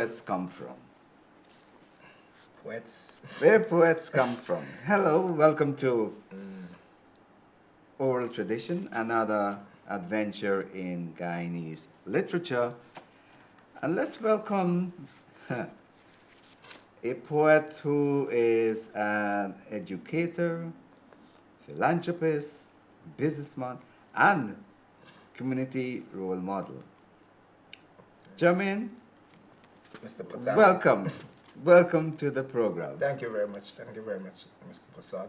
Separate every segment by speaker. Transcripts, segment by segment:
Speaker 1: poets come from?
Speaker 2: Poets.
Speaker 1: Where poets come from? Hello, welcome to Oral Tradition, another adventure in Guyanese literature. And let's welcome a poet who is an educator, philanthropist, businessman, and community role model. Jermaine,
Speaker 2: Mr. Petamber.
Speaker 1: welcome. Welcome to the program.
Speaker 2: Thank you very much. Thank you very much, Mr. Persaud.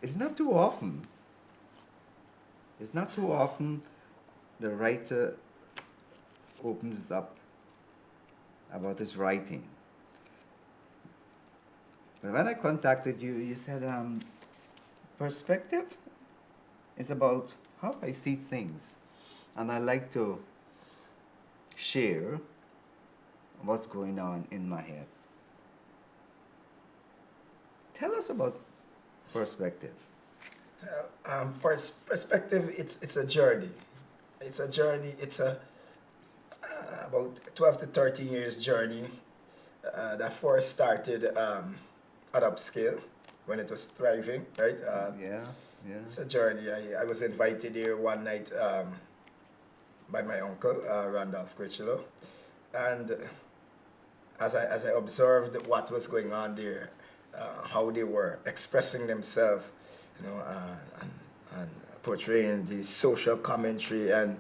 Speaker 1: It's not too often. It's not too often the writer opens up about his writing. But when I contacted you, you said, perspective is about how I see things. And I like to share what's going on in my head. Tell us about perspective.
Speaker 2: Perspective, it's a journey. It's a journey. It's a about 12 to 13 years journey that first started at upscale when it was thriving, right?
Speaker 1: Yeah.
Speaker 2: It's a journey. I was invited here one night by my uncle, Randolph Critchlow, and as I observed what was going on there, how they were expressing themselves, and portraying the social commentary, and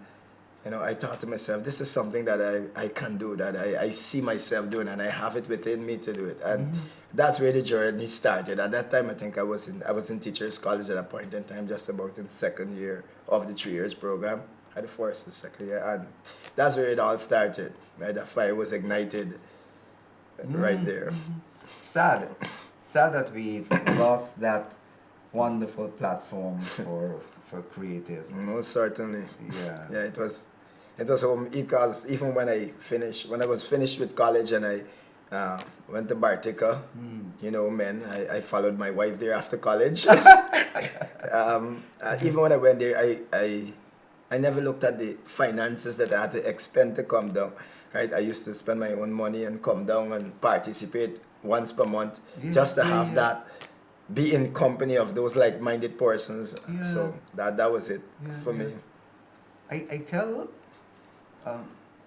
Speaker 2: I thought to myself, this is something that I can do, that I see myself doing, and I have it within me to do it, and that's where the journey started. At that time, I think I was in Teachers College at a point in time, just about in second year of the 3 years program. At the first or second year, and that's where it all started. Right, the fire was ignited right there.
Speaker 1: Sad that we've lost that wonderful platform for creative.
Speaker 2: Most certainly.
Speaker 1: Yeah.
Speaker 2: It was because even when I was finished with college and I went to Bartica, men, I followed my wife there after college. Even when I went there, I never looked at the finances that I had to expend to come down. Right, I used to spend my own money and come down and participate once per month, just to have that, be in company of those like-minded persons.
Speaker 1: Yeah.
Speaker 2: So that was it for me.
Speaker 1: I tell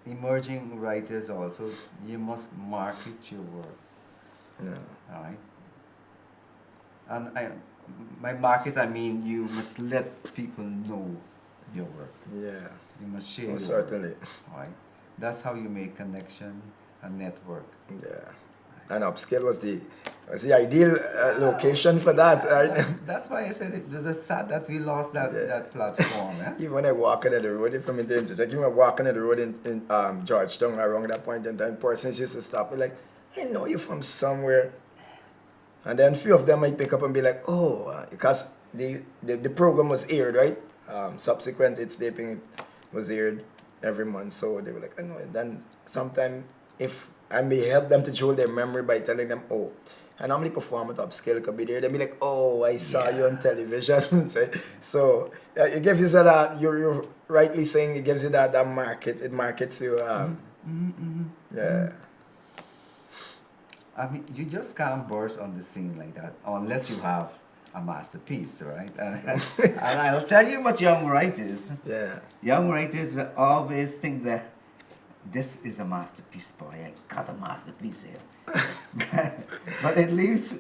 Speaker 1: emerging writers also, you must market your work.
Speaker 2: Yeah.
Speaker 1: All right. And by market, I mean you must let people know your work.
Speaker 2: Yeah.
Speaker 1: You must share
Speaker 2: Most
Speaker 1: your
Speaker 2: certainly.
Speaker 1: work. All right. That's how you make connection and network.
Speaker 2: Yeah. And upscale was the ideal location for that. Right?
Speaker 1: That's why I said it's sad that we lost that platform. Eh?
Speaker 2: Even when I walk on the road, if I'm in the interchange, even when walking on the road in Georgetown around that point in time, persons used to stop me like, I know you from somewhere. And then a few of them might pick up and be like, oh, because the program was aired, right? Subsequent its taping was aired every month, so they were like, I know. And then sometime if I may help them to jewel their memory by telling them, oh, I normally perform at upscale, could be there. They'll be like, oh, I saw you on television. So it gives you that, you're rightly saying, it gives you that market. It markets you. Yeah.
Speaker 1: I mean, you just can't burst on the scene like that unless you have a masterpiece, right? And I'll tell you what young writers.
Speaker 2: Yeah.
Speaker 1: Young writers always think that this is a masterpiece, boy. I got a masterpiece here. But it leaves to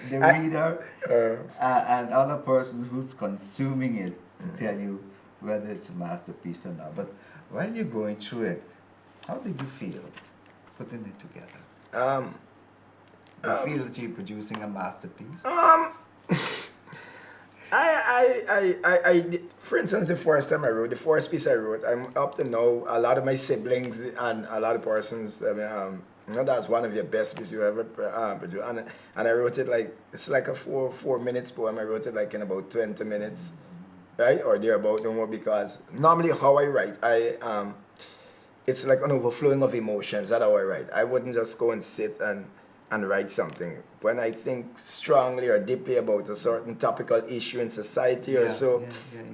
Speaker 1: the reader and other person who's consuming it to tell you whether it's a masterpiece or not. But when you're going through it, how did you feel putting it together? You feel that you're producing a masterpiece? For instance, the first time I wrote, the first piece I wrote, I'm up to now, a lot of my siblings and a lot of persons, that's one of your best pieces you ever produced. And I wrote it like, it's like a 4 minutes poem. I wrote it like in about 20 minutes, right? Or thereabout, no more, because normally how I write, it's like an overflowing of emotions. That's how I write. I wouldn't just go and sit and and write something. When I think strongly or deeply about a certain topical issue in society or so,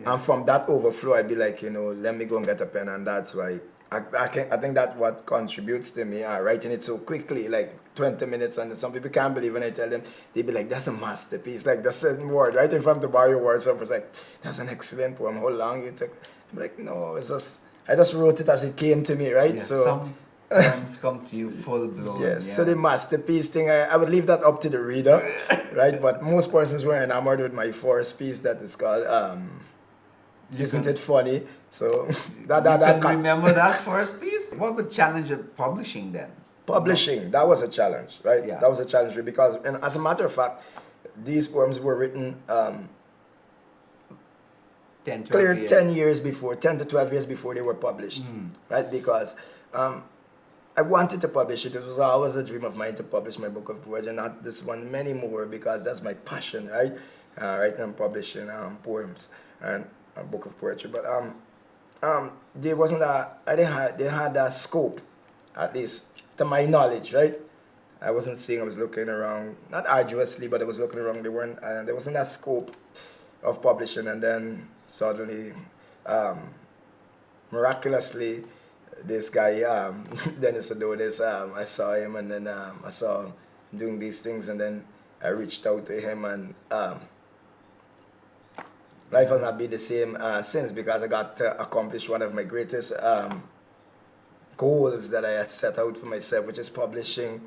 Speaker 1: and from that overflow, I'd be like, let me go and get a pen, and that's why I think that's what contributes to me writing it so quickly, like 20 minutes, and some people can't believe when I tell them, they'd be like, that's a masterpiece, like the certain word, right in front of the bar, your words, so I was like, that's an excellent poem, how long you took? I'm like, no, I just wrote it as it came to me, right?
Speaker 3: Yeah,
Speaker 1: so
Speaker 3: some poems come to you full blown.
Speaker 1: yes, so the masterpiece thing, I would leave that up to the reader, right? But most persons were enamored with my first piece that is called Isn't It Funny? So
Speaker 3: that remember that first piece? What would challenge of publishing then?
Speaker 1: Publishing, that was a challenge, right?
Speaker 3: Yeah.
Speaker 1: That was a challenge because, and as a matter of fact, these poems were written
Speaker 3: 10 to
Speaker 1: 10 years before, 10 to 12 years before they were published, right? Because I wanted to publish it. It was always a dream of mine to publish my book of poetry, not this one, many more, because that's my passion, right? Writing and publishing poems and a book of poetry. But there wasn't they had a scope, at least to my knowledge, right? I wasn't seeing, I was looking around, not arduously, but I was looking around. There wasn't that scope of publishing, and then suddenly, miraculously, this guy, Dennis Adonis, I saw him, and then I saw him doing these things, and then I reached out to him, and life has not been the same since, because I got to accomplish one of my greatest goals that I had set out for myself, which is publishing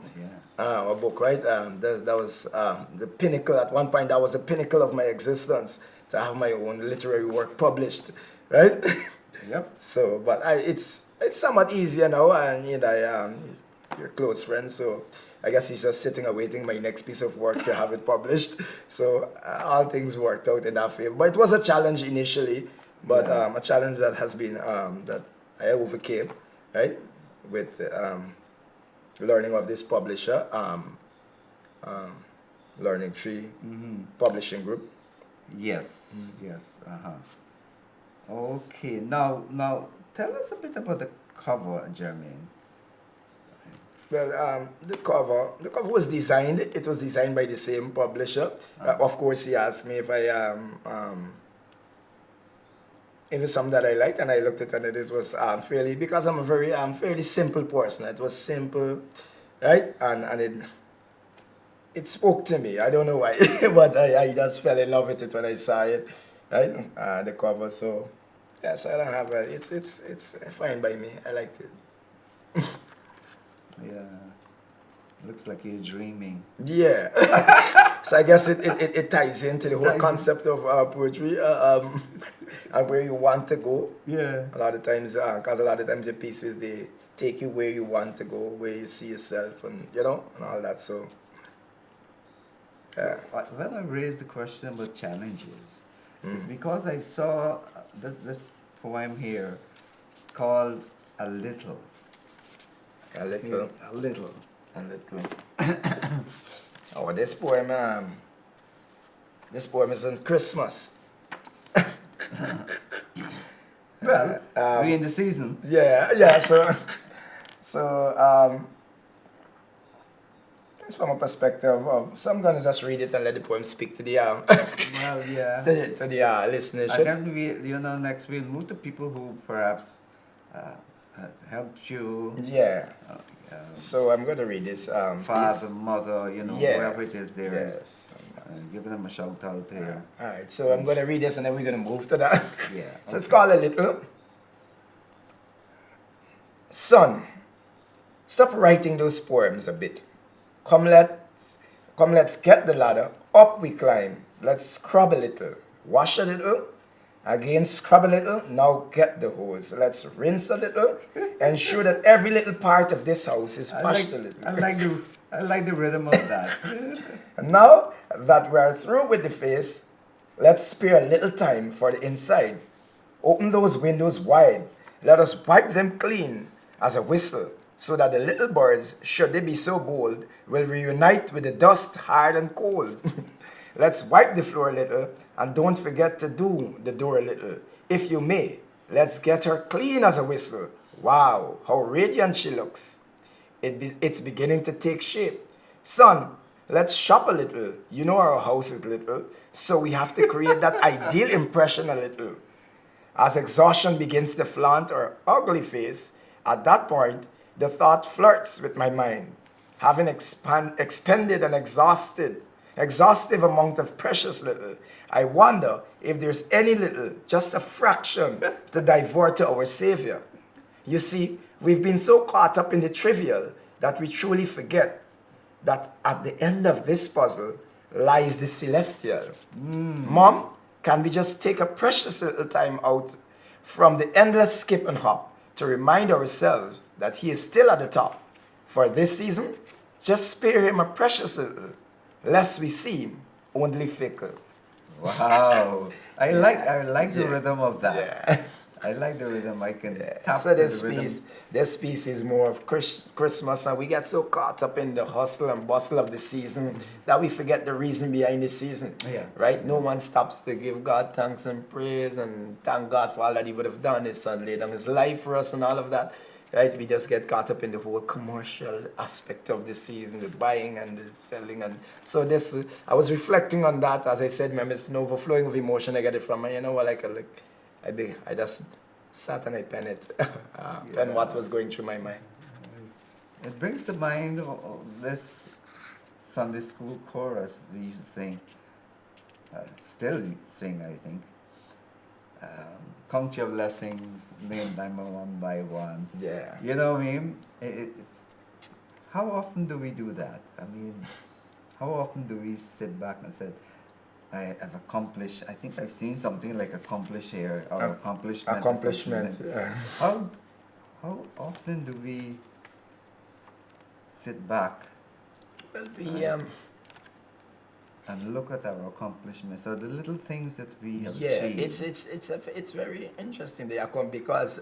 Speaker 1: a book, right? That was the pinnacle. At one point, that was the pinnacle of my existence, to have my own literary work published, right?
Speaker 3: Yep.
Speaker 1: So, but it's somewhat easier now, and you're close friends, so I guess he's just sitting awaiting my next piece of work to have it published. So all things worked out in that favor. But it was a challenge initially, but a challenge that has been that I overcame, right? With learning of this publisher, Learning Tree Publishing Group.
Speaker 3: Yes, yes. Okay, now tell us a bit about the cover, Jermaine.
Speaker 1: Well, the cover was designed. It was designed by the same publisher. Of course, he asked me if if it's something that I liked, and I looked at it, and it was fairly, because I'm a very fairly simple person. It was simple, right? And it spoke to me. I don't know why, but I just fell in love with it when I saw it, right? The cover. So yes, I don't have it's fine by me. I liked it.
Speaker 3: Yeah, looks like you're dreaming.
Speaker 1: Yeah. So I guess it ties into the whole concept of poetry and where you want to go.
Speaker 3: Yeah.
Speaker 1: A lot of times, because a lot of times your pieces, they take you where you want to go, where you see yourself, and and all that. So yeah.
Speaker 3: When I raised the question about challenges, it's because I saw this poem here called A Little.
Speaker 1: A little.
Speaker 3: A little.
Speaker 1: A little. Oh, this poem is on Christmas.
Speaker 3: Well, we're in the season.
Speaker 1: Yeah. So it's from a perspective of, so I'm gonna just read it and let the poem speak to the
Speaker 3: Well, yeah.
Speaker 1: to the listenership.
Speaker 3: Again, next we'll move to people who perhaps helped you.
Speaker 1: Yeah. So I'm gonna read this.
Speaker 3: Father,
Speaker 1: piece.
Speaker 3: mother, whoever it is there.
Speaker 1: Yes.
Speaker 3: Give them a shout out here.
Speaker 1: All right. So I'm gonna read this, and then we're gonna move to that.
Speaker 3: Yeah.
Speaker 1: So it's called A Little. Son, stop writing those poems a bit. Come, let's get the ladder. Up we climb. Let's scrub a little. Wash a little. Again, scrub a little. Now get the hose. Let's rinse a little. Ensure that every little part of this house is washed a little.
Speaker 3: I like the rhythm of that.
Speaker 1: And now that we're through with the face, let's spare a little time for the inside. Open those windows wide. Let us wipe them clean as a whistle, so that the little birds, should they be so bold, will reunite with the dust hard and cold. Let's wipe the floor a little, and don't forget to do the door a little. If you may, let's get her clean as a whistle. Wow, how radiant she looks. It's beginning to take shape. son, let's shop a little. You know our house is little, so we have to create that ideal impression a little. As exhaustion begins to flaunt her ugly face, at that point, the thought flirts with my mind. Having expended an exhaustive amount of precious little, I wonder if there's any little, just a fraction, to divert to our Savior. You see, we've been so caught up in the trivial that we truly forget that at the end of this puzzle lies the celestial. Mom, can we just take a precious little time out from the endless skip and hop to remind ourselves that he is still at the top? For this season, just spare him a precious little, lest we seem only fickle.
Speaker 3: Wow. I like the
Speaker 1: Yeah.
Speaker 3: rhythm of that.
Speaker 1: Yeah.
Speaker 3: I like the rhythm. I can tap
Speaker 1: So
Speaker 3: to the rhythm.
Speaker 1: this piece is more of Christmas, and we get so caught up in the hustle and bustle of the season that we forget the reason behind the season.
Speaker 3: Yeah.
Speaker 1: Right? No one stops to give God thanks and praise and thank God for all that He would have done. His Son laid down His life for us and all of that. Right? We just get caught up in the whole commercial aspect of the season, the buying and the selling, and so this. I was reflecting on that, as I said, remember, it's an overflowing of emotion I get it from, and you know what, I just sat and I pen it, pen what was going through my mind.
Speaker 3: It brings to mind this Sunday school chorus we used to sing, still sing, I think. Count your blessings, name them one by one.
Speaker 1: Yeah.
Speaker 3: You know what I mean? It's how often do we do that? I mean, how often do we sit back and say, I have accomplished, I think I've seen something like accomplish here, or accomplishment. or
Speaker 1: Accomplishment.
Speaker 3: something.
Speaker 1: Yeah.
Speaker 3: How often do we sit back
Speaker 1: Well,
Speaker 3: and look at our accomplishments, or the little things that we have
Speaker 1: yeah,
Speaker 3: achieved?
Speaker 1: it's very interesting, the account, because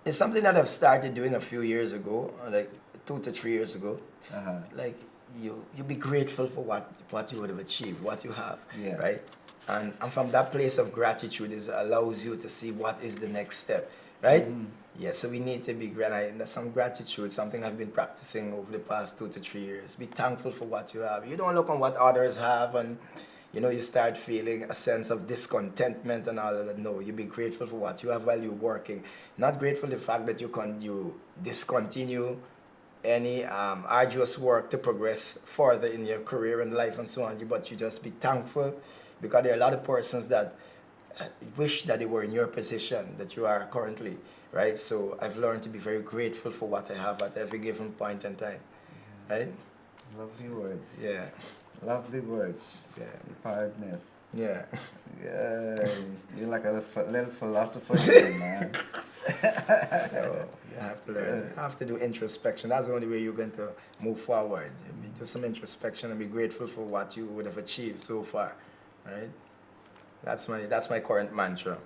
Speaker 1: it's something that I've started doing a few years ago, like 2 to 3 years ago.
Speaker 3: Uh-huh.
Speaker 1: Like you be grateful for what you would have achieved, what you have,
Speaker 3: Yeah.
Speaker 1: right? And from that place of gratitude is allows you to see what is the next step, right? Yeah, so we need to be grateful. Some gratitude, something I've been practicing over the past 2 to 3 years. Be thankful for what you have. You don't look on what others have, and you start feeling a sense of discontentment and all of that. No, you be grateful for what you have while you're working. Not grateful for the fact that you discontinue any arduous work to progress further in your career and life and so on, but you just be thankful, because there are a lot of persons that wish that they were in your position that you are currently, right? So I've learned to be very grateful for what I have at every given point in time, right?
Speaker 3: Lovely words.
Speaker 1: Yeah,
Speaker 3: Lovely words.
Speaker 1: yeah,
Speaker 3: Preparedness.
Speaker 1: yeah.
Speaker 3: Yeah, you're like a little philosopher here, man.
Speaker 1: So you have to learn. You have to do introspection. That's the only way you're going to move forward. Do some introspection and be grateful for what you would have achieved so far, right? That's my current mantra.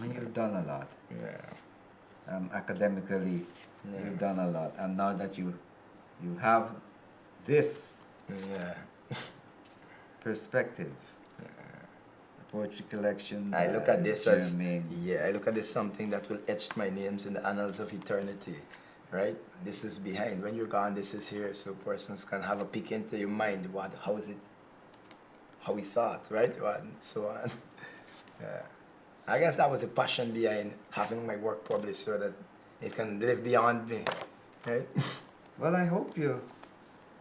Speaker 3: And you've done a lot.
Speaker 1: Yeah.
Speaker 3: Academically,
Speaker 1: Yeah.
Speaker 3: you've done a lot. And now that you have this
Speaker 1: Yeah.
Speaker 3: perspective, the poetry collection.
Speaker 1: I look at this as
Speaker 3: Jermaine.
Speaker 1: I look at this something that will etch my names in the annals of eternity, right? This is behind. When you're gone, this is here, so persons can have a peek into your mind. How is it? How we thought, right? And so on. Yeah. I guess that was a passion behind having my work published, so that it can live beyond me, right?
Speaker 3: Well, I hope you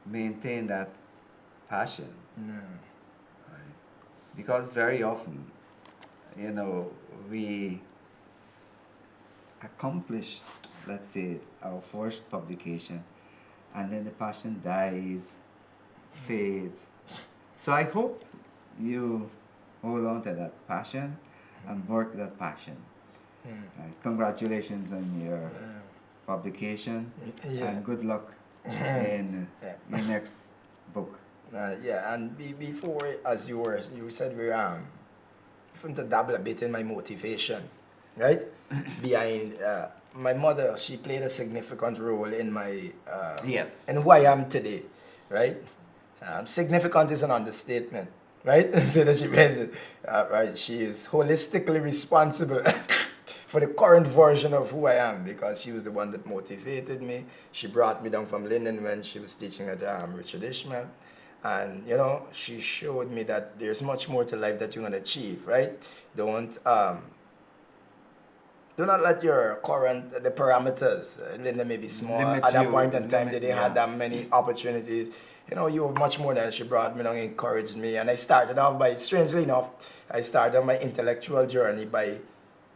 Speaker 3: maintain that passion.
Speaker 1: Yeah.
Speaker 3: Because very often, we accomplish, let's say, our first publication, and then the passion dies, fades. So I hope you hold on to that passion and work that passion. Congratulations on your publication,
Speaker 1: Yeah.
Speaker 3: and good luck in your next book.
Speaker 1: Yeah, and before, as you said, we're from to dabble a bit in my motivation, right? Behind my mother, she played a significant role in my
Speaker 3: Yes.
Speaker 1: in who I am today, right? Significant is an understatement, right? So that she made it, right? She is holistically responsible for the current version of who I am, because she was the one that motivated me. She brought me down from Linden when she was teaching at Richard Ishmael. And, you know, she showed me that there's much more to life that you can achieve, right? Do not let your the parameters, Linda may be small.
Speaker 3: Limit
Speaker 1: at that
Speaker 3: you,
Speaker 1: point in time,
Speaker 3: limit-
Speaker 1: they didn't
Speaker 3: yeah.
Speaker 1: have that many opportunities. You know, you were much more than she brought me along, encouraged me. And I started off by, strangely enough, I started on my intellectual journey by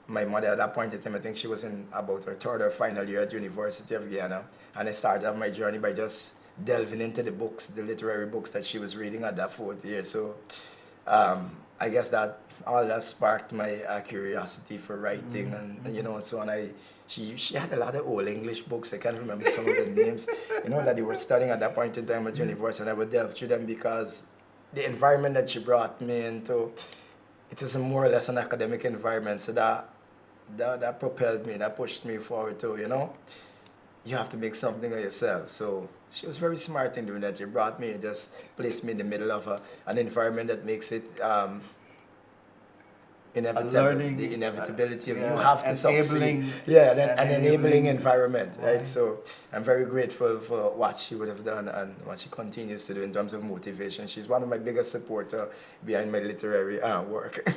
Speaker 1: my mother at that point in time. I think she was in about her third or final year at University of Guyana. And I started off my journey by just delving into the books, the literary books that she was reading at that fourth year. So I guess that all that sparked my curiosity for writing and you know, so on. She had a lot of old English books. I can't remember some of the names, you know, that they were studying at that point in time at university, and I would delve through them because the environment that she brought me into, it was a more or less an academic environment. So that propelled me, that pushed me forward to, you know, you have to make something of yourself. So she was very smart in doing that. She brought me and just placed me in the middle of an environment that makes it inevitable. The inevitability of you have to succeed. Yeah, an enabling environment, right? So I'm very grateful for what she would have done and what she continues to do in terms of motivation. She's one of my biggest supporters behind my literary work.